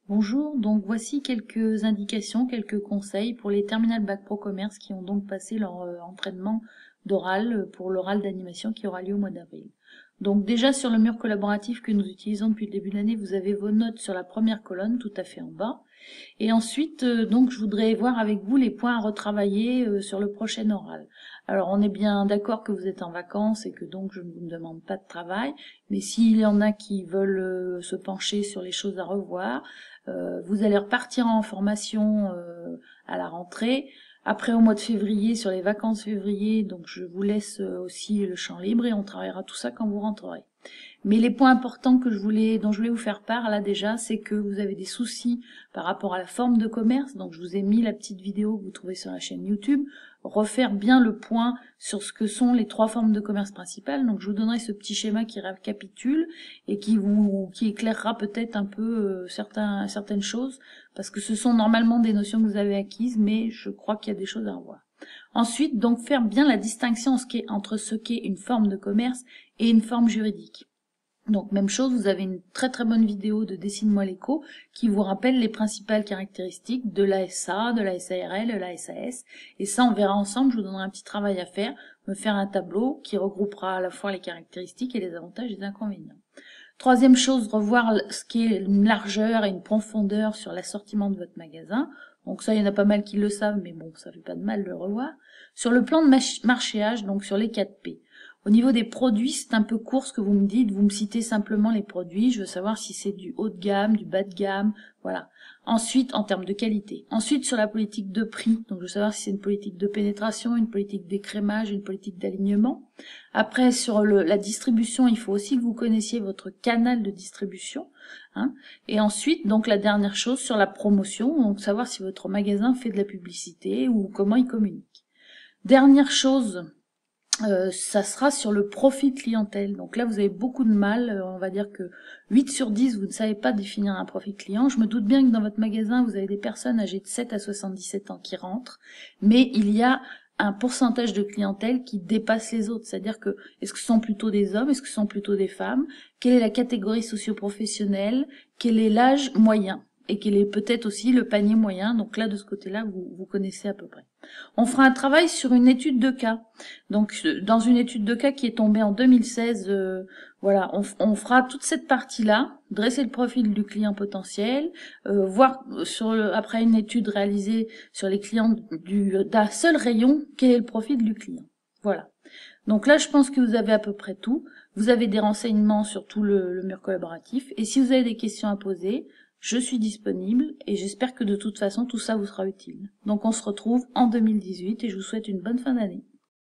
Bonjour, donc voici quelques indications, quelques conseils pour les terminales Bac Pro Commerce qui ont donc passé leur entraînement d'oral pour l'oral d'animation qui aura lieu au mois d'avril. Donc déjà sur le mur collaboratif que nous utilisons depuis le début de l'année, vous avez vos notes sur la première colonne tout à fait en bas. Et ensuite, donc je voudrais voir avec vous les points à retravailler sur le prochain oral. Alors on est bien d'accord que vous êtes en vacances et que donc je ne vous demande pas de travail, mais s'il y en a qui veulent se pencher sur les choses à revoir, vous allez repartir en formation à la rentrée. Après, au mois de février, sur les vacances février, donc je vous laisse aussi le champ libre et on travaillera tout ça quand vous rentrerez. Mais les points importants dont je voulais vous faire part là déjà, c'est que vous avez des soucis par rapport à la forme de commerce. Donc je vous ai mis la petite vidéo que vous trouvez sur la chaîne YouTube. Refaire bien le point sur ce que sont les trois formes de commerce principales. Donc je vous donnerai ce petit schéma qui récapitule et qui éclairera peut-être un peu certaines choses, parce que ce sont normalement des notions que vous avez acquises, mais je crois qu'il y a des choses à revoir. Ensuite, donc faire bien la distinction entre ce qu'est une forme de commerce et une forme juridique. Donc même chose, vous avez une très bonne vidéo de Dessine-moi l'éco qui vous rappelle les principales caractéristiques de l'ASA, de la SARL, de la SAS. Et ça, on verra ensemble, je vous donnerai un petit travail à faire, me faire un tableau qui regroupera à la fois les caractéristiques et les avantages et les inconvénients. Troisième chose, revoir ce qui est une largeur et une profondeur sur l'assortiment de votre magasin. Donc ça, il y en a pas mal qui le savent, mais bon, ça fait pas de mal de le revoir. Sur le plan de marchéage, donc sur les 4P. Au niveau des produits, c'est un peu court ce que vous me dites. Vous me citez simplement les produits. Je veux savoir si c'est du haut de gamme, du bas de gamme. Voilà. Ensuite, en termes de qualité. Ensuite, sur la politique de prix. Donc, je veux savoir si c'est une politique de pénétration, une politique d'écrémage, une politique d'alignement. Après, sur la distribution, il faut aussi que vous connaissiez votre canal de distribution. Hein. Et ensuite, donc, la dernière chose, sur la promotion. Donc, savoir si votre magasin fait de la publicité ou comment il communique. Dernière chose, ça sera sur le profil clientèle. Donc là, vous avez beaucoup de mal. On va dire que 8 sur 10, vous ne savez pas définir un profil client. Je me doute bien que dans votre magasin, vous avez des personnes âgées de 7 à 77 ans qui rentrent, mais il y a un pourcentage de clientèle qui dépasse les autres. C'est-à-dire que, est-ce que ce sont plutôt des hommes, est-ce que ce sont plutôt des femmes? Quelle est la catégorie socio-professionnelle? Quel est l'âge moyen? Et quel est peut-être aussi le panier moyen. Donc là, de ce côté-là, vous connaissez à peu près. On fera un travail sur une étude de cas. Donc, dans une étude de cas qui est tombée en 2016, voilà, on fera toute cette partie-là, dresser le profil du client potentiel, voir après une étude réalisée sur les clients d'un seul rayon, quel est le profil du client. Voilà. Donc là, je pense que vous avez à peu près tout. Vous avez des renseignements sur tout le mur collaboratif. Et si vous avez des questions à poser, je suis disponible et j'espère que de toute façon, tout ça vous sera utile. Donc on se retrouve en 2018 et je vous souhaite une bonne fin d'année.